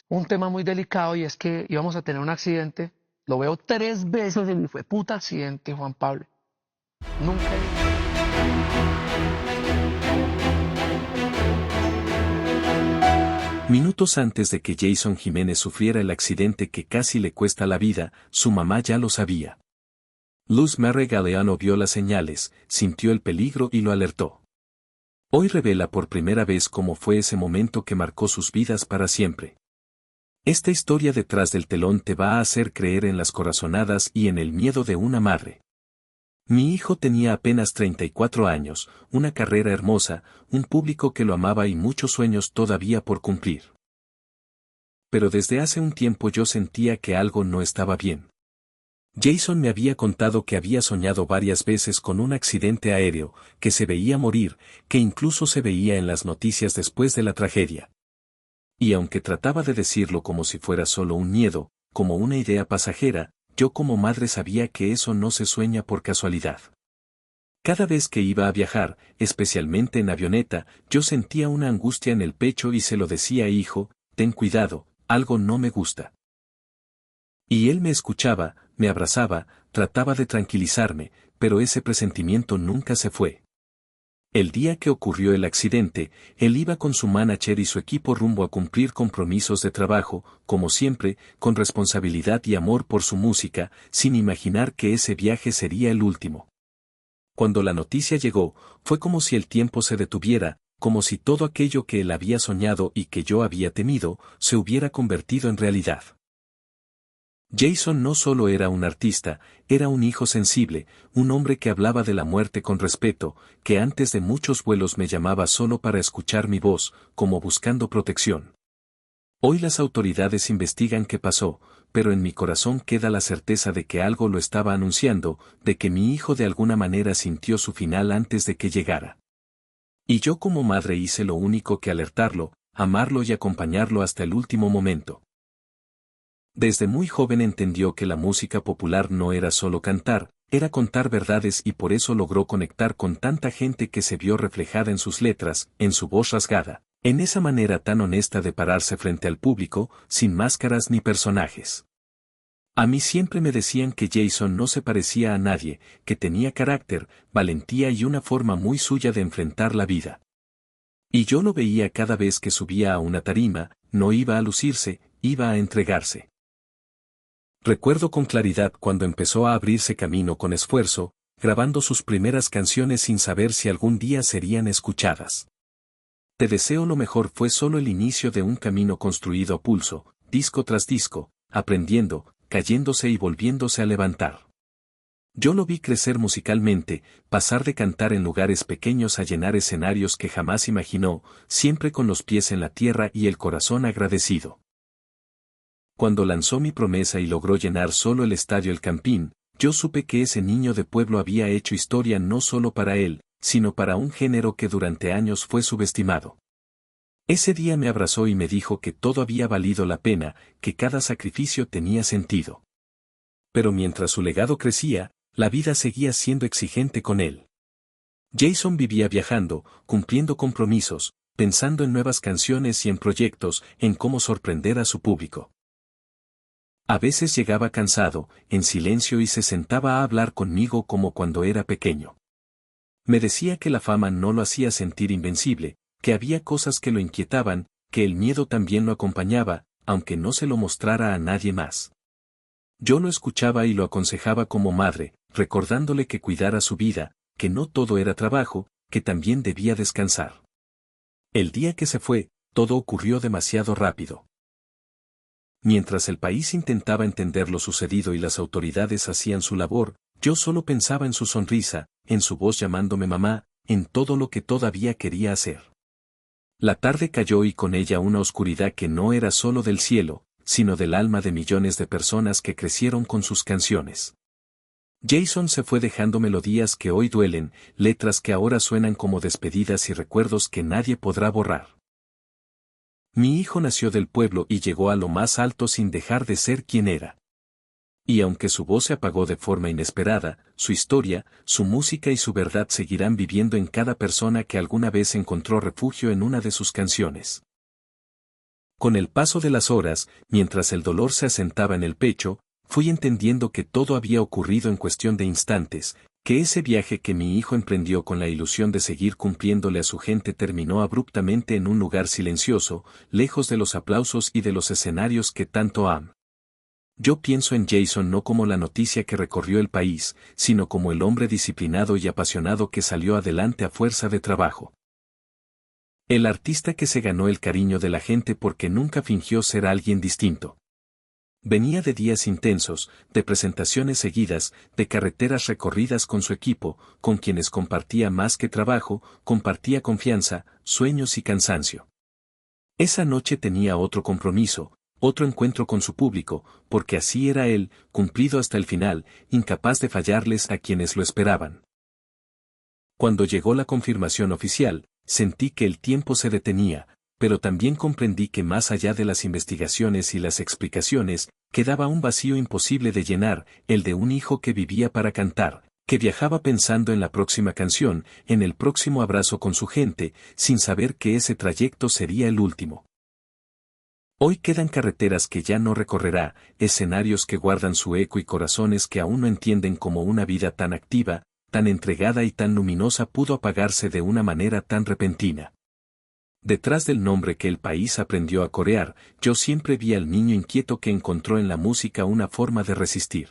un tema muy delicado y es que íbamos a tener un accidente. Lo veo 3 veces y fue puta accidente, Juan Pablo. Nunca he visto eso. Minutos antes de que Jason Jiménez sufriera el accidente que casi le cuesta la vida, su mamá ya lo sabía. Luz Mary Galeano vio las señales, sintió el peligro y lo alertó. Hoy revela por primera vez cómo fue ese momento que marcó sus vidas para siempre. Esta historia detrás del telón te va a hacer creer en las corazonadas y en el miedo de una madre. Mi hijo tenía apenas 34 años, una carrera hermosa, un público que lo amaba y muchos sueños todavía por cumplir. Pero desde hace un tiempo yo sentía que algo no estaba bien. Jason me había contado que había soñado varias veces con un accidente aéreo, que se veía morir, que incluso se veía en las noticias después de la tragedia. Y aunque trataba de decirlo como si fuera solo un miedo, como una idea pasajera, yo como madre sabía que eso no se sueña por casualidad. Cada vez que iba a viajar, especialmente en avioneta, yo sentía una angustia en el pecho y se lo decía: hijo, ten cuidado, algo no me gusta. Y él me escuchaba, me abrazaba, trataba de tranquilizarme, pero ese presentimiento nunca se fue. El día que ocurrió el accidente, él iba con su manager y su equipo rumbo a cumplir compromisos de trabajo, como siempre, con responsabilidad y amor por su música, sin imaginar que ese viaje sería el último. Cuando la noticia llegó, fue como si el tiempo se detuviera, como si todo aquello que él había soñado y que yo había temido, se hubiera convertido en realidad. Jason no solo era un artista, era un hijo sensible, un hombre que hablaba de la muerte con respeto, que antes de muchos vuelos me llamaba solo para escuchar mi voz, como buscando protección. Hoy las autoridades investigan qué pasó, pero en mi corazón queda la certeza de que algo lo estaba anunciando, de que mi hijo de alguna manera sintió su final antes de que llegara. Y yo como madre hice lo único que alertarlo, amarlo y acompañarlo hasta el último momento. Desde muy joven entendió que la música popular no era solo cantar, era contar verdades y por eso logró conectar con tanta gente que se vio reflejada en sus letras, en su voz rasgada, en esa manera tan honesta de pararse frente al público, sin máscaras ni personajes. A mí siempre me decían que Jason no se parecía a nadie, que tenía carácter, valentía y una forma muy suya de enfrentar la vida. Y yo lo veía cada vez que subía a una tarima, no iba a lucirse, iba a entregarse. Recuerdo con claridad cuando empezó a abrirse camino con esfuerzo, grabando sus primeras canciones sin saber si algún día serían escuchadas. Te deseo lo mejor fue solo el inicio de un camino construido a pulso, disco tras disco, aprendiendo, cayéndose y volviéndose a levantar. Yo lo vi crecer musicalmente, pasar de cantar en lugares pequeños a llenar escenarios que jamás imaginó, siempre con los pies en la tierra y el corazón agradecido. Cuando lanzó Mi Promesa y logró llenar solo el estadio El Campín, yo supe que ese niño de pueblo había hecho historia no solo para él, sino para un género que durante años fue subestimado. Ese día me abrazó y me dijo que todo había valido la pena, que cada sacrificio tenía sentido. Pero mientras su legado crecía, la vida seguía siendo exigente con él. Jason vivía viajando, cumpliendo compromisos, pensando en nuevas canciones y en proyectos, en cómo sorprender a su público. A veces llegaba cansado, en silencio y se sentaba a hablar conmigo como cuando era pequeño. Me decía que la fama no lo hacía sentir invencible, que había cosas que lo inquietaban, que el miedo también lo acompañaba, aunque no se lo mostrara a nadie más. Yo lo escuchaba y lo aconsejaba como madre, recordándole que cuidara su vida, que no todo era trabajo, que también debía descansar. El día que se fue, todo ocurrió demasiado rápido. Mientras el país intentaba entender lo sucedido y las autoridades hacían su labor, yo solo pensaba en su sonrisa, en su voz llamándome mamá, en todo lo que todavía quería hacer. La tarde cayó y con ella una oscuridad que no era solo del cielo, sino del alma de millones de personas que crecieron con sus canciones. Jason se fue dejando melodías que hoy duelen, letras que ahora suenan como despedidas y recuerdos que nadie podrá borrar. Mi hijo nació del pueblo y llegó a lo más alto sin dejar de ser quien era. Y aunque su voz se apagó de forma inesperada, su historia, su música y su verdad seguirán viviendo en cada persona que alguna vez encontró refugio en una de sus canciones. Con el paso de las horas, mientras el dolor se asentaba en el pecho, fui entendiendo que todo había ocurrido en cuestión de instantes, que ese viaje que mi hijo emprendió con la ilusión de seguir cumpliéndole a su gente terminó abruptamente en un lugar silencioso, lejos de los aplausos y de los escenarios que tanto am. Yo pienso en Jason no como la noticia que recorrió el país, sino como el hombre disciplinado y apasionado que salió adelante a fuerza de trabajo. El artista que se ganó el cariño de la gente porque nunca fingió ser alguien distinto. Venía de días intensos, de presentaciones seguidas, de carreteras recorridas con su equipo, con quienes compartía más que trabajo, compartía confianza, sueños y cansancio. Esa noche tenía otro compromiso, otro encuentro con su público, porque así era él, cumplido hasta el final, incapaz de fallarles a quienes lo esperaban. Cuando llegó la confirmación oficial, sentí que el tiempo se detenía, pero también comprendí que más allá de las investigaciones y las explicaciones, quedaba un vacío imposible de llenar, el de un hijo que vivía para cantar, que viajaba pensando en la próxima canción, en el próximo abrazo con su gente, sin saber que ese trayecto sería el último. Hoy quedan carreteras que ya no recorrerá, escenarios que guardan su eco y corazones que aún no entienden cómo una vida tan activa, tan entregada y tan luminosa pudo apagarse de una manera tan repentina. Detrás del nombre que el país aprendió a corear, yo siempre vi al niño inquieto que encontró en la música una forma de resistir.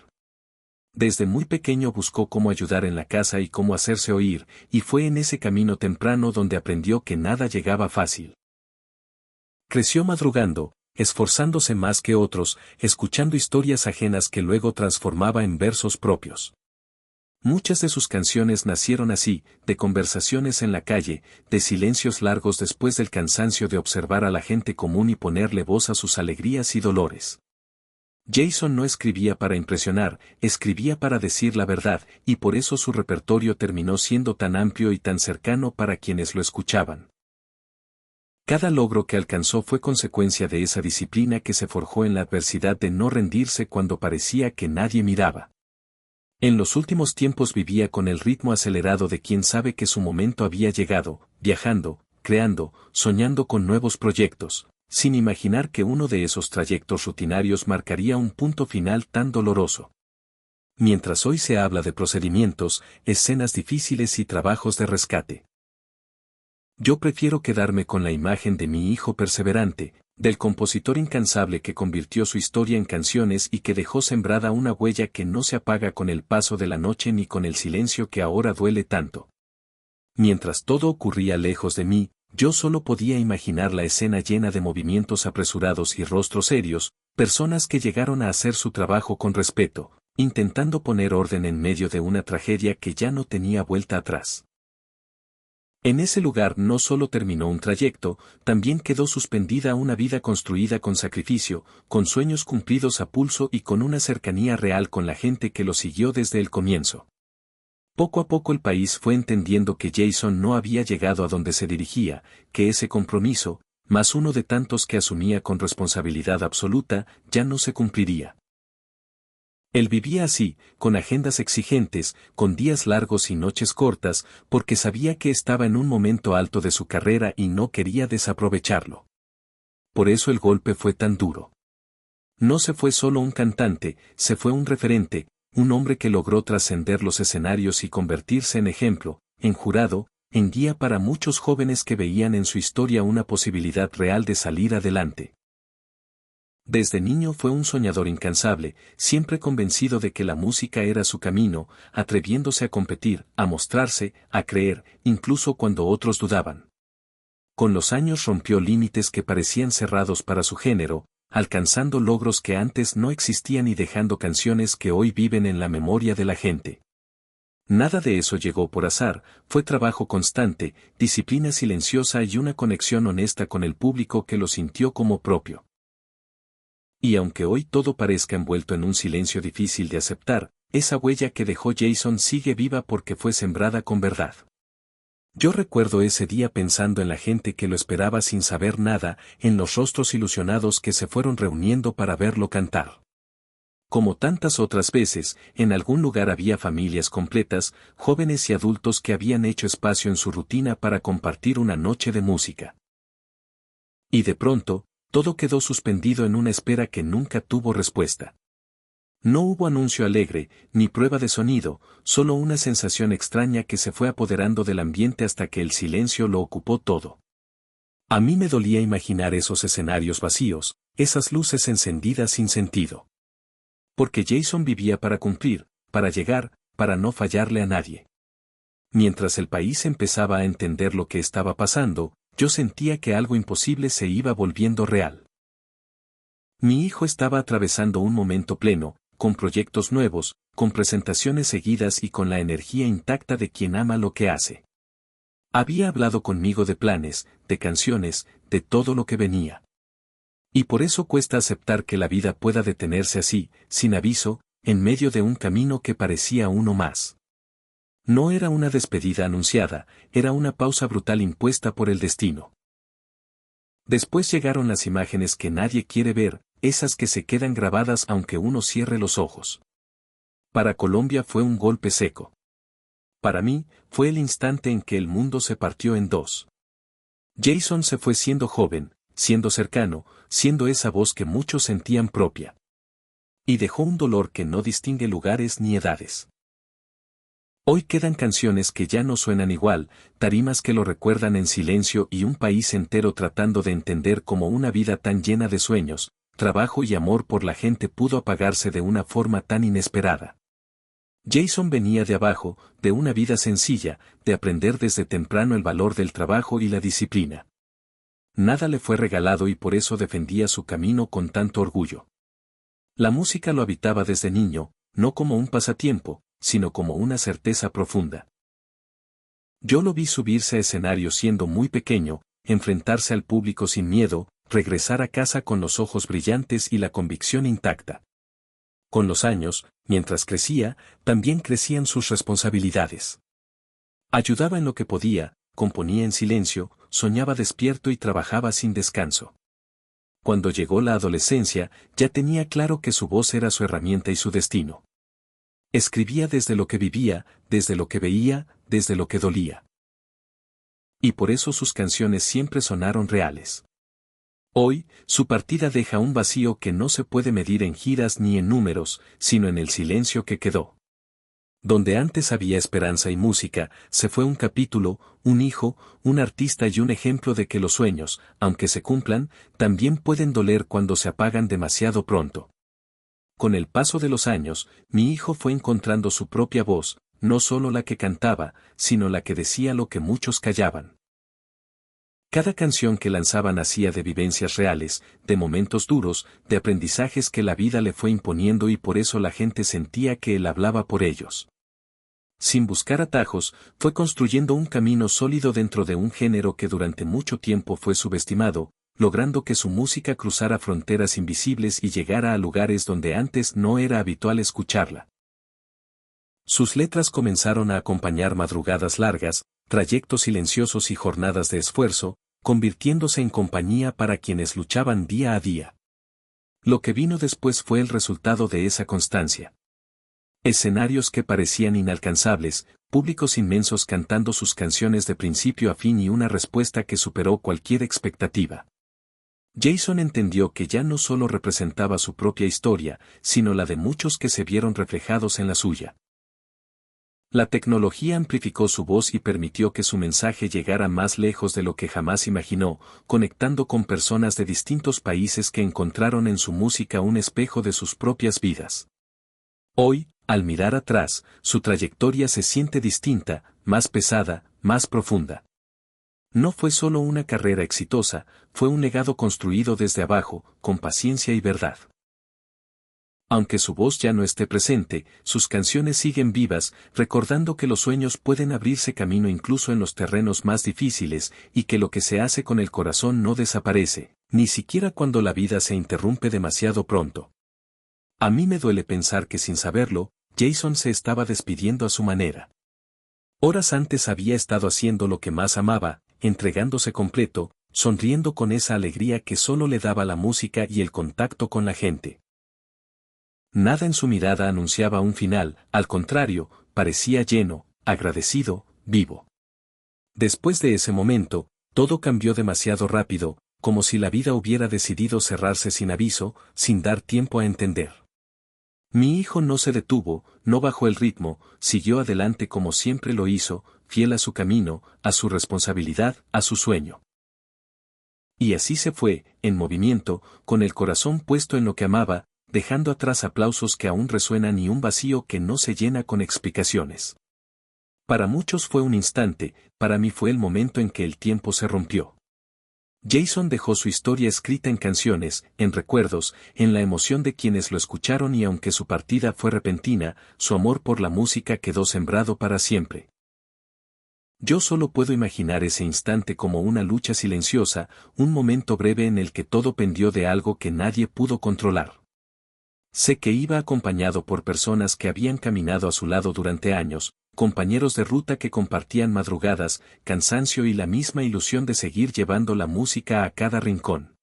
Desde muy pequeño buscó cómo ayudar en la casa y cómo hacerse oír, y fue en ese camino temprano donde aprendió que nada llegaba fácil. Creció madrugando, esforzándose más que otros, escuchando historias ajenas que luego transformaba en versos propios. Muchas de sus canciones nacieron así, de conversaciones en la calle, de silencios largos después del cansancio de observar a la gente común y ponerle voz a sus alegrías y dolores. Jason no escribía para impresionar, escribía para decir la verdad, y por eso su repertorio terminó siendo tan amplio y tan cercano para quienes lo escuchaban. Cada logro que alcanzó fue consecuencia de esa disciplina que se forjó en la adversidad de no rendirse cuando parecía que nadie miraba. En los últimos tiempos vivía con el ritmo acelerado de quien sabe que su momento había llegado, viajando, creando, soñando con nuevos proyectos, sin imaginar que uno de esos trayectos rutinarios marcaría un punto final tan doloroso. Mientras hoy se habla de procedimientos, escenas difíciles y trabajos de rescate. Yo prefiero quedarme con la imagen de mi hijo perseverante, del compositor incansable que convirtió su historia en canciones y que dejó sembrada una huella que no se apaga con el paso de la noche ni con el silencio que ahora duele tanto. Mientras todo ocurría lejos de mí, yo solo podía imaginar la escena llena de movimientos apresurados y rostros serios, personas que llegaron a hacer su trabajo con respeto, intentando poner orden en medio de una tragedia que ya no tenía vuelta atrás. En ese lugar no solo terminó un trayecto, también quedó suspendida una vida construida con sacrificio, con sueños cumplidos a pulso y con una cercanía real con la gente que lo siguió desde el comienzo. Poco a poco el país fue entendiendo que Jason no había llegado a donde se dirigía, que ese compromiso, más uno de tantos que asumía con responsabilidad absoluta, ya no se cumpliría. Él vivía así, con agendas exigentes, con días largos y noches cortas, porque sabía que estaba en un momento alto de su carrera y no quería desaprovecharlo. Por eso el golpe fue tan duro. No se fue solo un cantante, se fue un referente, un hombre que logró trascender los escenarios y convertirse en ejemplo, en jurado, en guía para muchos jóvenes que veían en su historia una posibilidad real de salir adelante. Desde niño fue un soñador incansable, siempre convencido de que la música era su camino, atreviéndose a competir, a mostrarse, a creer, incluso cuando otros dudaban. Con los años rompió límites que parecían cerrados para su género, alcanzando logros que antes no existían y dejando canciones que hoy viven en la memoria de la gente. Nada de eso llegó por azar, fue trabajo constante, disciplina silenciosa y una conexión honesta con el público que lo sintió como propio. Y aunque hoy todo parezca envuelto en un silencio difícil de aceptar, esa huella que dejó Jason sigue viva porque fue sembrada con verdad. Yo recuerdo ese día pensando en la gente que lo esperaba sin saber nada, en los rostros ilusionados que se fueron reuniendo para verlo cantar. Como tantas otras veces, en algún lugar había familias completas, jóvenes y adultos que habían hecho espacio en su rutina para compartir una noche de música. Y de pronto, todo quedó suspendido en una espera que nunca tuvo respuesta. No hubo anuncio alegre, ni prueba de sonido, solo una sensación extraña que se fue apoderando del ambiente hasta que el silencio lo ocupó todo. A mí me dolía imaginar esos escenarios vacíos, esas luces encendidas sin sentido. Porque Jason vivía para cumplir, para llegar, para no fallarle a nadie. Mientras el país empezaba a entender lo que estaba pasando, yo sentía que algo imposible se iba volviendo real. Mi hijo estaba atravesando un momento pleno, con proyectos nuevos, con presentaciones seguidas y con la energía intacta de quien ama lo que hace. Había hablado conmigo de planes, de canciones, de todo lo que venía. Y por eso cuesta aceptar que la vida pueda detenerse así, sin aviso, en medio de un camino que parecía uno más. No era una despedida anunciada, era una pausa brutal impuesta por el destino. Después llegaron las imágenes que nadie quiere ver, esas que se quedan grabadas aunque uno cierre los ojos. Para Colombia fue un golpe seco. Para mí, fue el instante en que el mundo se partió en dos. Jason se fue siendo joven, siendo cercano, siendo esa voz que muchos sentían propia. Y dejó un dolor que no distingue lugares ni edades. Hoy quedan canciones que ya no suenan igual, tarimas que lo recuerdan en silencio y un país entero tratando de entender cómo una vida tan llena de sueños, trabajo y amor por la gente pudo apagarse de una forma tan inesperada. Jason venía de abajo, de una vida sencilla, de aprender desde temprano el valor del trabajo y la disciplina. Nada le fue regalado y por eso defendía su camino con tanto orgullo. La música lo habitaba desde niño, no como un pasatiempo, sino como una certeza profunda. Yo lo vi subirse a escenario siendo muy pequeño, enfrentarse al público sin miedo, regresar a casa con los ojos brillantes y la convicción intacta. Con los años, mientras crecía, también crecían sus responsabilidades. Ayudaba en lo que podía, componía en silencio, soñaba despierto y trabajaba sin descanso. Cuando llegó la adolescencia, ya tenía claro que su voz era su herramienta y su destino. Escribía desde lo que vivía, desde lo que veía, desde lo que dolía. Y por eso sus canciones siempre sonaron reales. Hoy, su partida deja un vacío que no se puede medir en giras ni en números, sino en el silencio que quedó. Donde antes había esperanza y música, se fue un capítulo, un hijo, un artista y un ejemplo de que los sueños, aunque se cumplan, también pueden doler cuando se apagan demasiado pronto. Con el paso de los años, mi hijo fue encontrando su propia voz, no solo la que cantaba, sino la que decía lo que muchos callaban. Cada canción que lanzaba nacía de vivencias reales, de momentos duros, de aprendizajes que la vida le fue imponiendo y por eso la gente sentía que él hablaba por ellos. Sin buscar atajos, fue construyendo un camino sólido dentro de un género que durante mucho tiempo fue subestimado, logrando que su música cruzara fronteras invisibles y llegara a lugares donde antes no era habitual escucharla. Sus letras comenzaron a acompañar madrugadas largas, trayectos silenciosos y jornadas de esfuerzo, convirtiéndose en compañía para quienes luchaban día a día. Lo que vino después fue el resultado de esa constancia. Escenarios que parecían inalcanzables, públicos inmensos cantando sus canciones de principio a fin y una respuesta que superó cualquier expectativa. Jason entendió que ya no solo representaba su propia historia, sino la de muchos que se vieron reflejados en la suya. La tecnología amplificó su voz y permitió que su mensaje llegara más lejos de lo que jamás imaginó, conectando con personas de distintos países que encontraron en su música un espejo de sus propias vidas. Hoy, al mirar atrás, su trayectoria se siente distinta, más pesada, más profunda. No fue solo una carrera exitosa, fue un legado construido desde abajo, con paciencia y verdad. Aunque su voz ya no esté presente, sus canciones siguen vivas, recordando que los sueños pueden abrirse camino incluso en los terrenos más difíciles, y que lo que se hace con el corazón no desaparece, ni siquiera cuando la vida se interrumpe demasiado pronto. A mí me duele pensar que sin saberlo, Jason se estaba despidiendo a su manera. Horas antes había estado haciendo lo que más amaba, entregándose completo, sonriendo con esa alegría que solo le daba la música y el contacto con la gente. Nada en su mirada anunciaba un final, al contrario, parecía lleno, agradecido, vivo. Después de ese momento, todo cambió demasiado rápido, como si la vida hubiera decidido cerrarse sin aviso, sin dar tiempo a entender. Mi hijo no se detuvo, no bajó el ritmo, siguió adelante como siempre lo hizo, fiel a su camino, a su responsabilidad, a su sueño. Y así se fue, en movimiento, con el corazón puesto en lo que amaba, dejando atrás aplausos que aún resuenan y un vacío que no se llena con explicaciones. Para muchos fue un instante, para mí fue el momento en que el tiempo se rompió. Jason dejó su historia escrita en canciones, en recuerdos, en la emoción de quienes lo escucharon y aunque su partida fue repentina, su amor por la música quedó sembrado para siempre. Yo solo puedo imaginar ese instante como una lucha silenciosa, un momento breve en el que todo pendió de algo que nadie pudo controlar. Sé que iba acompañado por personas que habían caminado a su lado durante años, compañeros de ruta que compartían madrugadas, cansancio y la misma ilusión de seguir llevando la música a cada rincón.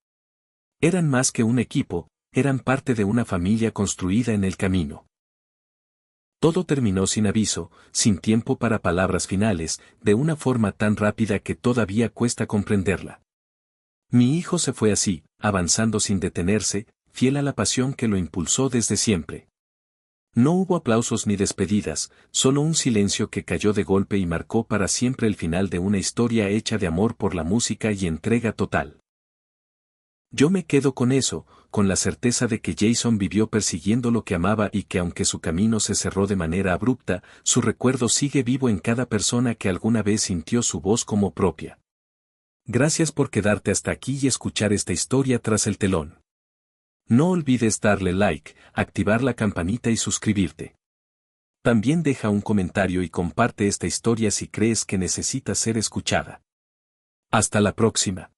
Eran más que un equipo, eran parte de una familia construida en el camino. Todo terminó sin aviso, sin tiempo para palabras finales, de una forma tan rápida que todavía cuesta comprenderla. Mi hijo se fue así, avanzando sin detenerse, fiel a la pasión que lo impulsó desde siempre. No hubo aplausos ni despedidas, solo un silencio que cayó de golpe y marcó para siempre el final de una historia hecha de amor por la música y entrega total. Yo me quedo con eso, con la certeza de que Jason vivió persiguiendo lo que amaba y que aunque su camino se cerró de manera abrupta, su recuerdo sigue vivo en cada persona que alguna vez sintió su voz como propia. Gracias por quedarte hasta aquí y escuchar esta historia tras el telón. No olvides darle like, activar la campanita y suscribirte. También deja un comentario y comparte esta historia si crees que necesita ser escuchada. Hasta la próxima.